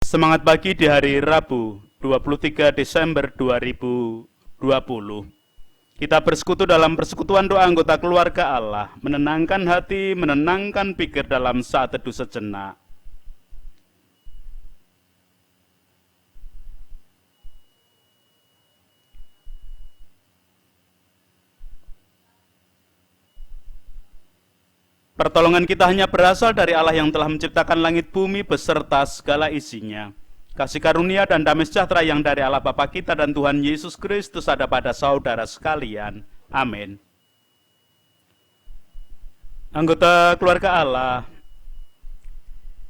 Semangat pagi di hari Rabu, 23 Desember 2020. Kita bersekutu dalam persekutuan doa anggota keluarga Allah, menenangkan hati, menenangkan pikir dalam saat teduh sejenak. Pertolongan kita hanya berasal dari Allah yang telah menciptakan langit bumi beserta segala isinya. Kasih karunia dan damai sejahtera yang dari Allah Bapa kita dan Tuhan Yesus Kristus ada pada saudara sekalian. Amin. Anggota keluarga Allah,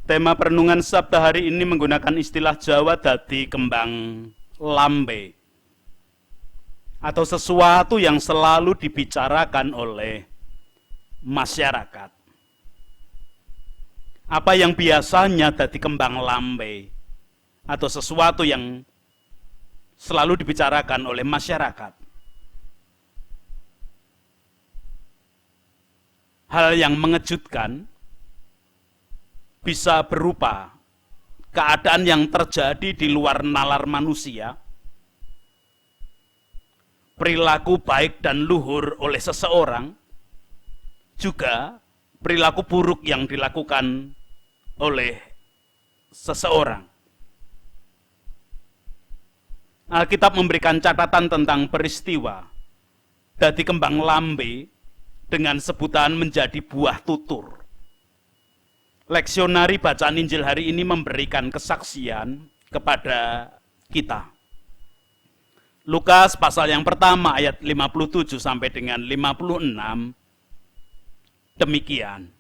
tema perenungan Sabda hari ini menggunakan istilah Jawa dadi kembang lambe, atau sesuatu yang selalu dibicarakan oleh masyarakat. Apa yang biasanya dadi kembang lambe atau sesuatu yang selalu dibicarakan oleh masyarakat. Hal yang mengejutkan bisa berupa keadaan yang terjadi di luar nalar manusia, perilaku baik dan luhur oleh seseorang, juga perilaku buruk yang dilakukan oleh seseorang. Alkitab memberikan catatan tentang peristiwa dadi kembang lambe dengan sebutan menjadi buah tutur. Leksionari bacaan Injil hari ini memberikan kesaksian kepada kita. Lukas pasal yang pertama ayat 57 sampai dengan 56 demikian.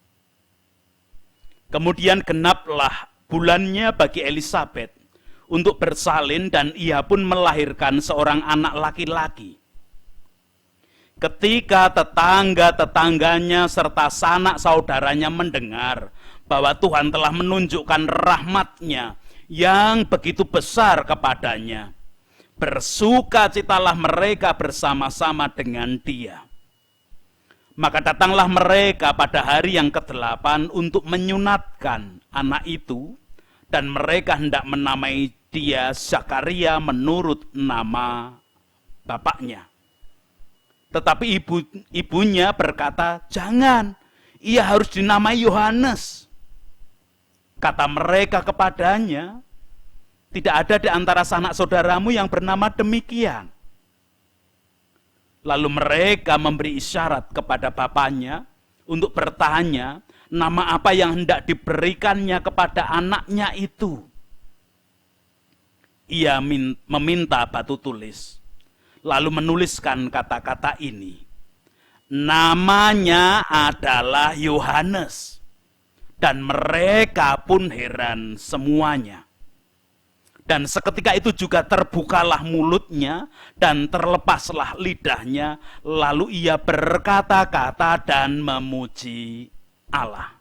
Kemudian genaplah bulannya bagi Elisabet untuk bersalin dan ia pun melahirkan seorang anak laki-laki. Ketika tetangga-tetangganya serta sanak saudaranya mendengar bahwa Tuhan telah menunjukkan rahmat-Nya yang begitu besar kepadanya, bersukacitalah mereka bersama-sama dengan dia. Maka datanglah mereka pada hari yang ke-8 untuk menyunatkan anak itu, dan mereka hendak menamai dia Zakaria menurut nama bapaknya. Tetapi ibunya berkata, "Jangan, ia harus dinamai Yohanes." Kata mereka kepadanya, "Tidak ada di antara sanak saudaramu yang bernama demikian." Lalu mereka memberi isyarat kepada bapaknya untuk bertanya nama apa yang hendak diberikannya kepada anaknya itu. Ia meminta batu tulis, lalu menuliskan kata-kata ini. Namanya adalah Yohanes. Dan mereka pun heran semuanya. Dan seketika itu juga terbukalah mulutnya dan terlepaslah lidahnya, lalu ia berkata-kata dan memuji Allah.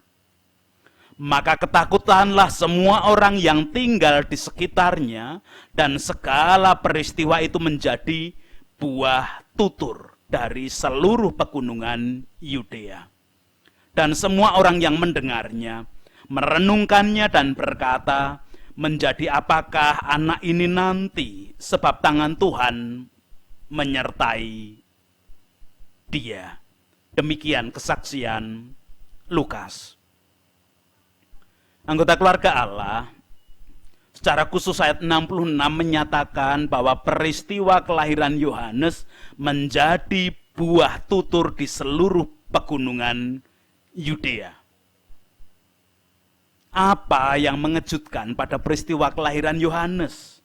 Maka ketakutanlah semua orang yang tinggal di sekitarnya, dan segala peristiwa itu menjadi buah tutur dari seluruh pegunungan Yudea. Dan semua orang yang mendengarnya merenungkannya dan berkata, menjadi apakah anak ini nanti, sebab tangan Tuhan menyertai dia. Demikian kesaksian Lukas. Anggota keluarga Allah, secara khusus ayat 66 menyatakan bahwa peristiwa kelahiran Yohanes menjadi buah tutur di seluruh pegunungan Yudea. Apa yang mengejutkan pada peristiwa kelahiran Yohanes?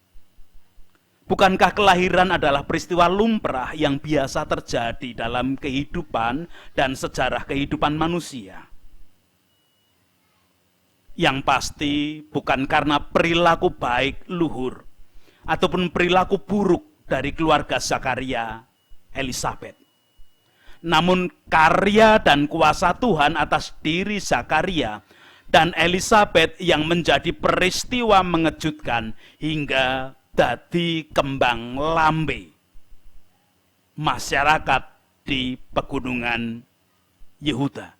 Bukankah kelahiran adalah peristiwa lumrah yang biasa terjadi dalam kehidupan dan sejarah kehidupan manusia? Yang pasti bukan karena perilaku baik luhur ataupun perilaku buruk dari keluarga Zakaria Elisabet. Namun karya dan kuasa Tuhan atas diri Zakaria dan Elisabet yang menjadi peristiwa mengejutkan hingga dadi kembang lambe masyarakat di pegunungan Yehuda.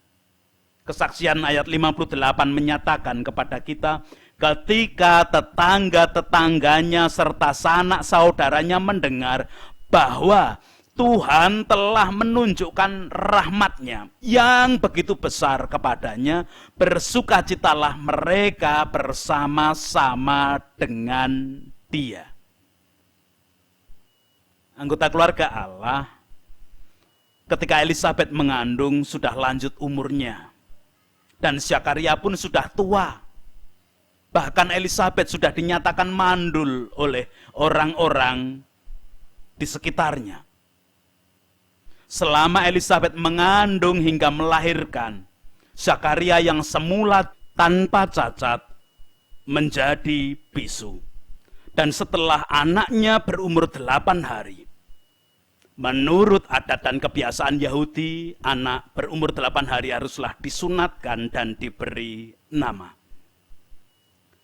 Kesaksian ayat 58 menyatakan kepada kita Ketika tetangga-tetangganya serta sanak saudaranya mendengar bahwa Tuhan telah menunjukkan rahmat-Nya yang begitu besar kepadanya, bersukacitalah mereka bersama-sama dengan Dia. Anggota keluarga Allah, ketika Elisabet mengandung sudah lanjut umurnya, dan Zakaria pun sudah tua. Bahkan Elisabet sudah dinyatakan mandul oleh orang-orang di sekitarnya. Selama Elisabet mengandung hingga melahirkan, Zakaria yang semula tanpa cacat menjadi bisu. Dan setelah anaknya berumur 8 hari, menurut adat dan kebiasaan Yahudi, anak berumur 8 hari haruslah disunatkan dan diberi nama.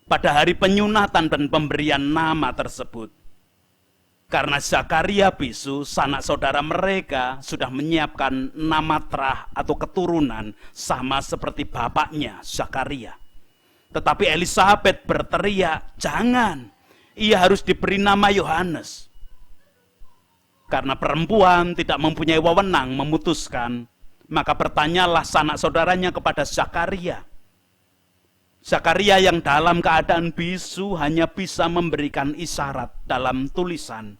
Pada hari penyunatan dan pemberian nama tersebut, karena Zakaria bisu, sanak saudara mereka sudah menyiapkan nama terah atau keturunan sama seperti bapaknya Zakaria. Tetapi Elisabet berteriak, jangan, ia harus diberi nama Yohanes. Karena perempuan tidak mempunyai wewenang memutuskan, maka bertanyalah sanak saudaranya kepada Zakaria. Zakaria yang dalam keadaan bisu hanya bisa memberikan isyarat dalam tulisan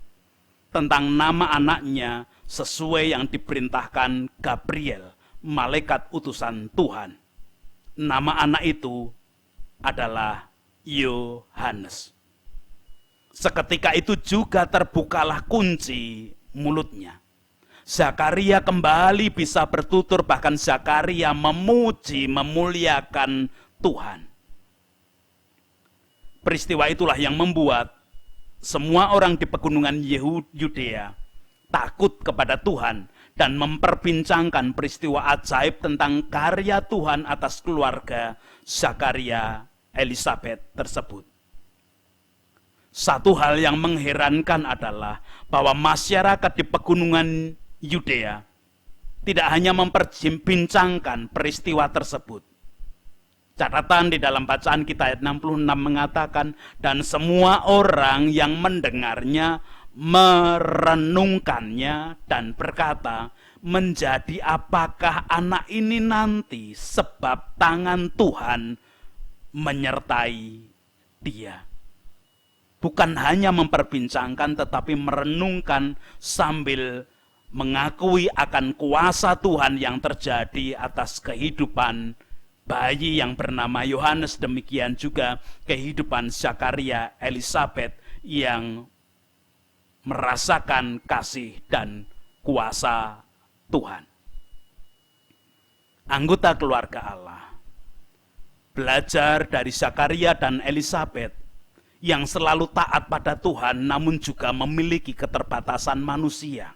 tentang nama anaknya sesuai yang diperintahkan Gabriel, malaikat utusan Tuhan. Nama anak itu adalah Yohanes. Seketika itu juga terbukalah kunci mulutnya. Zakaria kembali bisa bertutur, bahkan Zakaria memuji, memuliakan Tuhan. Peristiwa itulah yang membuat semua orang di pegunungan Yudea takut kepada Tuhan dan memperbincangkan peristiwa ajaib tentang karya Tuhan atas keluarga Zakaria Elisabet tersebut. Satu hal yang mengherankan adalah bahwa masyarakat di pegunungan Yudea tidak hanya memperbincangkan peristiwa tersebut. Catatan di dalam bacaan kita ayat 66 mengatakan, dan semua orang yang mendengarnya merenungkannya dan berkata, menjadi apakah anak ini nanti sebab tangan Tuhan menyertai dia. Bukan hanya memperbincangkan tetapi merenungkan sambil mengakui akan kuasa Tuhan yang terjadi atas kehidupan bayi yang bernama Yohanes, demikian juga kehidupan Zakaria Elisabet yang merasakan kasih dan kuasa Tuhan. Anggota keluarga Allah, belajar dari Zakaria dan Elisabet yang selalu taat pada Tuhan namun juga memiliki keterbatasan manusia.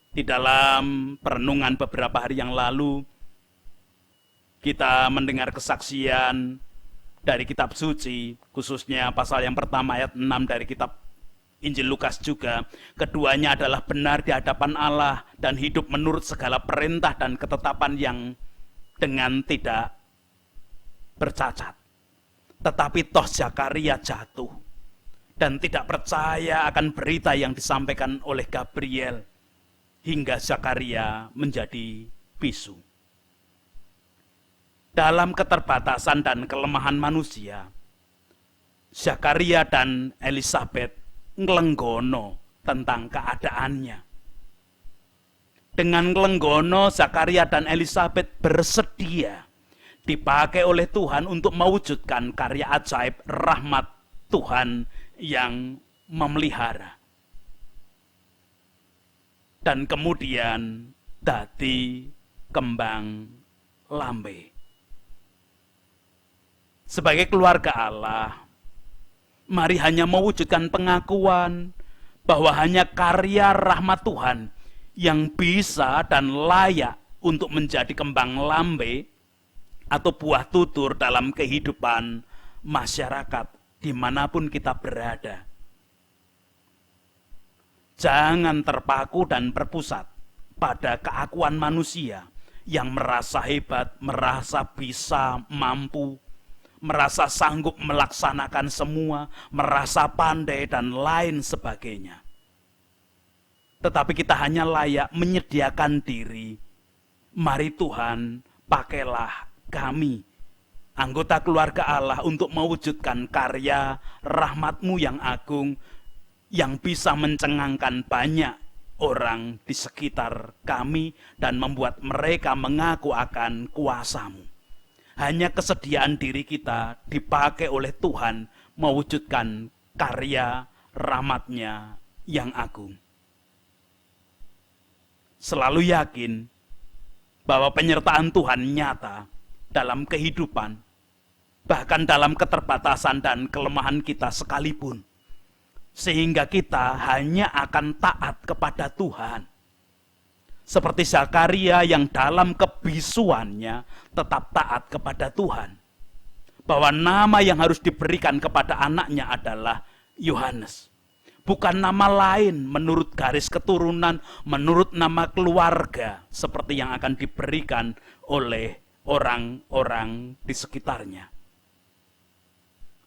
Di dalam perenungan beberapa hari yang lalu, kita mendengar kesaksian dari kitab suci, khususnya pasal yang pertama ayat 6 dari kitab Injil Lukas juga. Keduanya adalah benar di hadapan Allah dan hidup menurut segala perintah dan ketetapan yang dengan tidak bercacat. Tetapi toh Zakaria jatuh dan tidak percaya akan berita yang disampaikan oleh Gabriel hingga Zakaria menjadi bisu. Dalam keterbatasan dan kelemahan manusia, Zakaria dan Elisabet ngelenggono tentang keadaannya. Dengan ngelenggono, Zakaria dan Elisabet bersedia dipakai oleh Tuhan untuk mewujudkan karya ajaib rahmat Tuhan yang memelihara. Dan kemudian dadi kembang lambe. Sebagai keluarga Allah, mari hanya mewujudkan pengakuan bahwa hanya karya rahmat Tuhan yang bisa dan layak untuk menjadi kembang lambe atau buah tutur dalam kehidupan masyarakat dimanapun kita berada. Jangan terpaku dan berpusat pada keakuan manusia yang merasa hebat, merasa bisa, mampu, merasa sanggup melaksanakan semua, merasa pandai dan lain sebagainya. Tetapi kita hanya layak menyediakan diri. Mari Tuhan, pakailah kami, anggota keluarga Allah, untuk mewujudkan karya rahmat-Mu yang agung, yang bisa mencengangkan banyak orang di sekitar kami dan membuat mereka mengaku akan kuasa-Mu. Hanya kesediaan diri kita dipakai oleh Tuhan mewujudkan karya rahmat-Nya yang agung. Selalu yakin bahwa penyertaan Tuhan nyata dalam kehidupan, bahkan dalam keterbatasan dan kelemahan kita sekalipun. Sehingga kita hanya akan taat kepada Tuhan. Seperti Zakaria yang dalam kebisuannya tetap taat kepada Tuhan. Bahwa nama yang harus diberikan kepada anaknya adalah Yohanes. Bukan nama lain menurut garis keturunan, menurut nama keluarga, seperti yang akan diberikan oleh orang-orang di sekitarnya.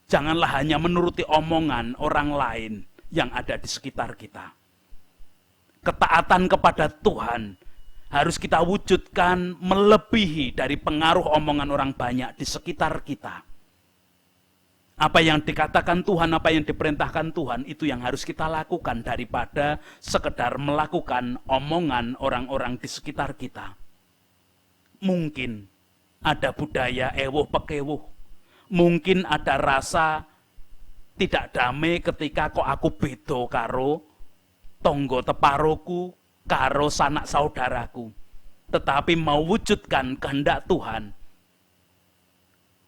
Janganlah hanya menuruti omongan orang lain yang ada di sekitar kita. Ketaatan kepada Tuhan harus kita wujudkan melebihi dari pengaruh omongan orang banyak di sekitar kita. Apa yang dikatakan Tuhan, apa yang diperintahkan Tuhan, itu yang harus kita lakukan daripada sekedar melakukan omongan orang-orang di sekitar kita. Mungkin ada budaya ewuh pekewuh. Mungkin ada rasa tidak damai ketika kok aku beda karo tonggo teparoku, karo sanak saudaraku. Tetapi mewujudkan kehendak Tuhan,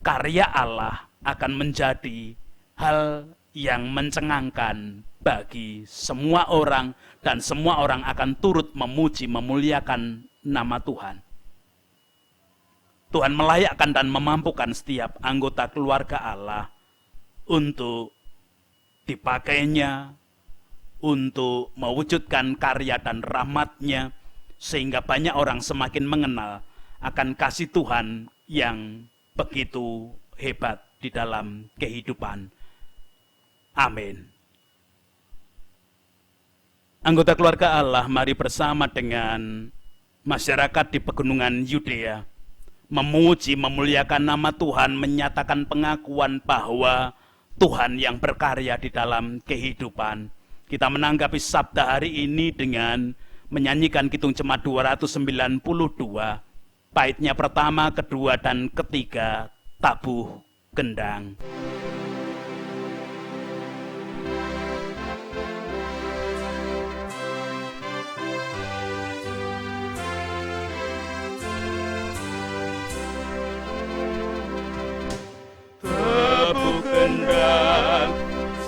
karya Allah akan menjadi hal yang mencengangkan bagi semua orang, dan semua orang akan turut memuji, memuliakan nama Tuhan. Tuhan melayakkan dan memampukan setiap anggota keluarga Allah untuk dipakainya, untuk mewujudkan karya dan rahmat-Nya, sehingga banyak orang semakin mengenal akan kasih Tuhan yang begitu hebat di dalam kehidupan. Amin. Anggota keluarga Allah, mari bersama dengan masyarakat di pegunungan Yudea memuji, memuliakan nama Tuhan, menyatakan pengakuan bahwa Tuhan yang berkarya di dalam kehidupan. Kita menanggapi sabda hari ini dengan menyanyikan Kidung Jemaat 292, baitnya pertama, kedua, dan ketiga, tabuh gendang.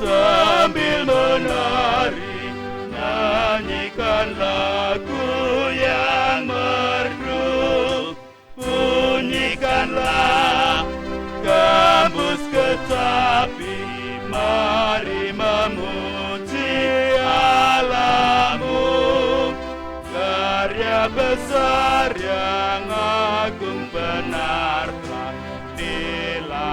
Sambil menari, nyanyikan lagu yang merdu, bunyikanlah gambus kecapi, mari memuji Allahmu. Karya besar yang agung benar telah dilakukannya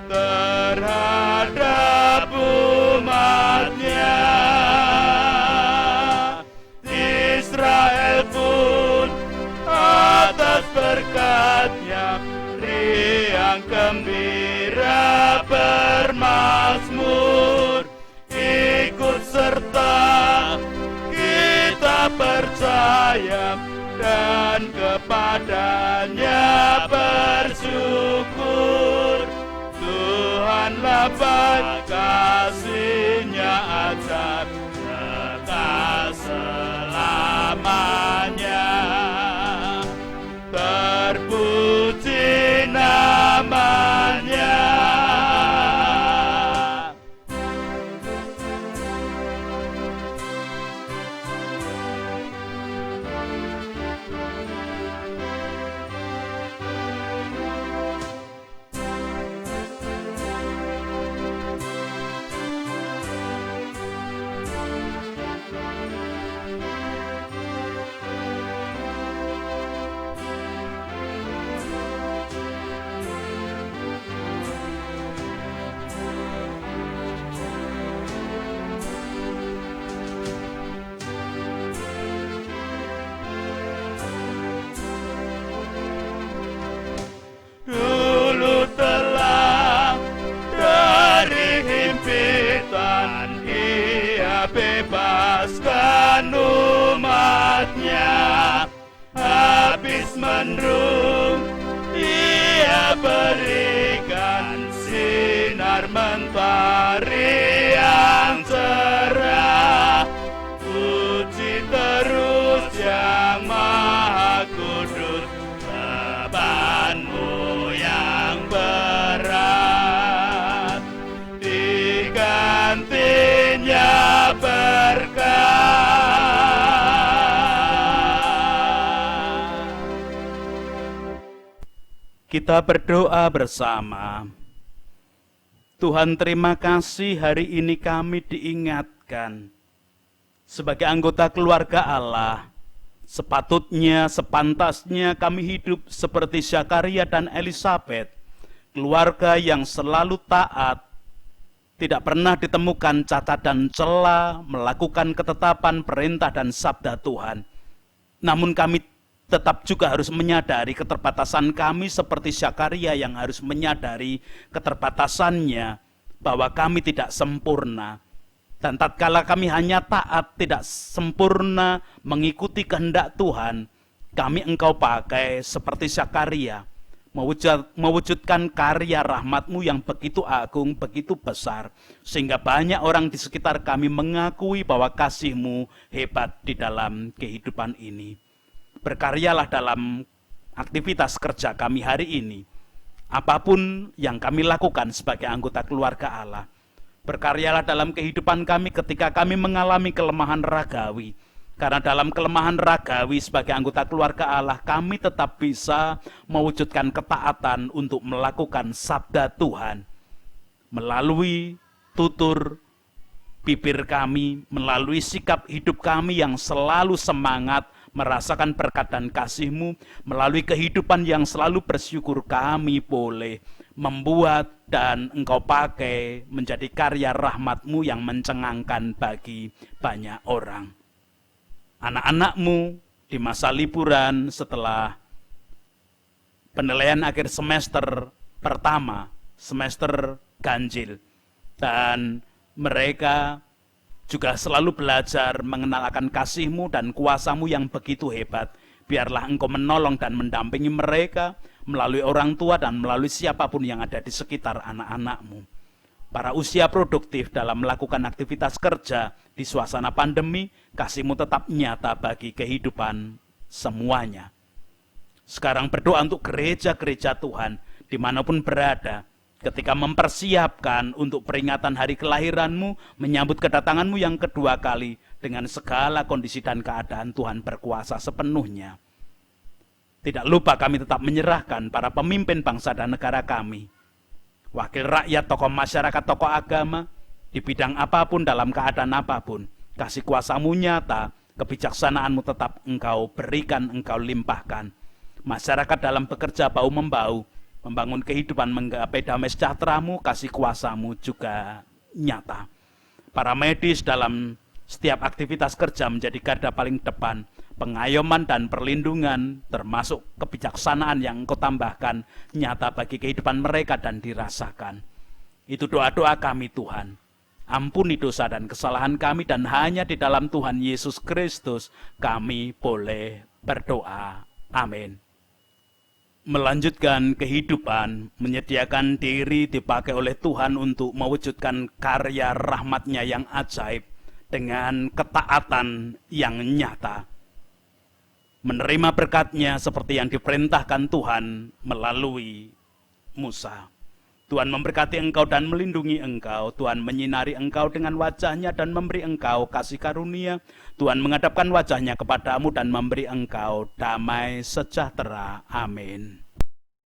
terhadap umatnya. Israel pun atas berkat-Nya riang gembira bermazmur. Ikut serta kita percaya dan kepadanya bersyukur. Tuhanlah baik, kasih-Nya ajar kekal selamanya. Terpuji nama-Nya. dan umatnya. Habis mendung, Ia berikan sinar mentari yang cerah. Puji terus Yang Maha Kudus, beban-Mu yang berat digantinya berkat. Kita berdoa bersama. Tuhan, terima kasih hari ini kami diingatkan sebagai anggota keluarga Allah. Sepatutnya, sepantasnya kami hidup seperti Zakaria dan Elisabet, keluarga yang selalu taat, tidak pernah ditemukan cacat dan cela, melakukan ketetapan, perintah dan sabda Tuhan. Namun kami tetap juga harus menyadari keterbatasan kami seperti Zakaria yang harus menyadari keterbatasannya, bahwa kami tidak sempurna. Dan tatkala kami hanya taat, tidak sempurna mengikuti kehendak Tuhan, kami Engkau pakai seperti Zakaria, mewujudkan karya rahmat-Mu yang begitu agung, begitu besar, sehingga banyak orang di sekitar kami mengakui bahwa kasih-Mu hebat di dalam kehidupan ini. Berkaryalah dalam aktivitas kerja kami hari ini. Apapun yang kami lakukan sebagai anggota keluarga Allah. Berkaryalah dalam kehidupan kami ketika kami mengalami kelemahan ragawi. Karena dalam kelemahan ragawi sebagai anggota keluarga Allah, kami tetap bisa mewujudkan ketaatan untuk melakukan sabda Tuhan. Melalui tutur bibir kami, melalui sikap hidup kami yang selalu semangat, merasakan berkat dan kasih-Mu, melalui kehidupan yang selalu bersyukur, kami boleh membuat dan Engkau pakai menjadi karya rahmat-Mu yang mencengangkan bagi banyak orang. Anak-anak-Mu di masa liburan setelah penilaian akhir semester pertama, semester ganjil, dan mereka juga selalu belajar mengenal akan kasih-Mu dan kuasa-Mu yang begitu hebat. Biarlah Engkau menolong dan mendampingi mereka melalui orang tua dan melalui siapapun yang ada di sekitar anak-anak-Mu. Para usia produktif dalam melakukan aktivitas kerja di suasana pandemi, kasih-Mu tetap nyata bagi kehidupan semuanya. Sekarang berdoa untuk gereja-gereja Tuhan dimanapun berada, ketika mempersiapkan untuk peringatan hari kelahiran-Mu, menyambut kedatangan-Mu yang kedua kali dengan segala kondisi dan keadaan, Tuhan berkuasa sepenuhnya. Tidak lupa kami tetap menyerahkan para pemimpin bangsa dan negara kami, wakil rakyat, tokoh masyarakat, tokoh agama, di bidang apapun, dalam keadaan apapun. Kasih kuasa-Mu nyata, kebijaksanaan-Mu tetap Engkau berikan, Engkau limpahkan. Masyarakat dalam bekerja bahu-membahu, membangun kehidupan, menggapai damai sejahtera-Mu, kasih kuasa-Mu juga nyata. Para medis dalam setiap aktivitas kerja menjadi garda paling depan, pengayoman dan perlindungan, termasuk kebijaksanaan yang Engkau tambahkan, nyata bagi kehidupan mereka dan dirasakan. Itu doa-doa kami Tuhan. Ampuni dosa dan kesalahan kami, dan hanya di dalam Tuhan Yesus Kristus kami boleh berdoa. Amin. Melanjutkan kehidupan, menyediakan diri dipakai oleh Tuhan untuk mewujudkan karya rahmat-Nya yang ajaib dengan ketaatan yang nyata. Menerima berkat-Nya seperti yang diperintahkan Tuhan melalui Musa. Tuhan memberkati engkau dan melindungi engkau. Tuhan menyinari engkau dengan wajah-Nya dan memberi engkau kasih karunia. Tuhan menghadapkan wajah-Nya kepadamu dan memberi engkau damai sejahtera. Amin.